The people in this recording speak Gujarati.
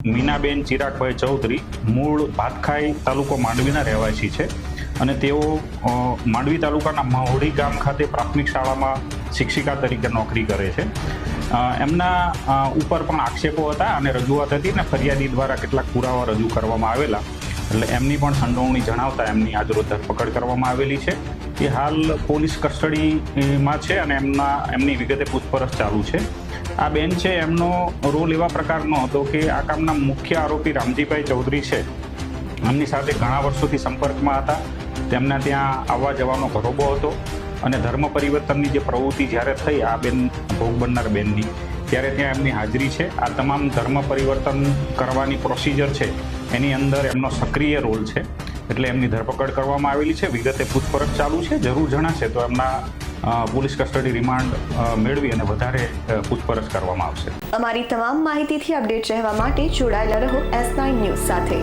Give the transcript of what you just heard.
મીનાબેન ચિરાગભાઈ ચૌધરી મૂળ ભાતખાઈ તાલુકો માંડવીના રહેવાસી છે અને તેઓ માંડવી તાલુકાના મહોડી ગામ ખાતે પ્રાથમિક શાળામાં શિક્ષિકા તરીકે નોકરી કરે છે. એમના ઉપર પણ આક્ષેપો હતા અને રજૂઆત હતી ને ફરિયાદી દ્વારા કેટલાક પુરાવા રજૂ કરવામાં આવેલા, એટલે એમની પણ સંડોવણી જણાવતા એમની આજરોજ ધરપકડ કરવામાં આવેલી છે. એ હાલ પોલીસ કસ્ટડીમાં છે અને એમની વિગતે પૂછપરછ ચાલુ છે. આ બેન છે, એમનો રોલ એવા પ્રકારનો હતો કે આ કામના મુખ્ય આરોપી રામજીભાઈ ચૌધરી છે, એમની સાથે ઘણા વર્ષોથી સંપર્કમાં હતા. તેમના ત્યાં આવવા જવાનો ઘરોબો હતો અને ધર્મ પરિવર્તનની જે પ્રવૃત્તિ જ્યારે થઈ આ બેન ભોગ બનનાર બેનની, ત્યારે ત્યાં એમની હાજરી છે. આ તમામ ધર્મ પરિવર્તન કરવાની પ્રોસિજર છે એની અંદર એમનો સક્રિય રોલ છે, એટલે એમની ધરપકડ કરવામાં આવેલી છે. વિગતે પૂછપરછ ચાલુ છે. જરૂર જણાશે તો એમના પોલીસ કસ્ટડી રિમાન્ડ મેળવી અને વધારે પૂછપરછ કરવામાં આવશે. અમારી તમામ માહિતીથી અપડેટ રહેવા માટે જોડાયેલા રહો S9 ન્યૂઝ સાથે.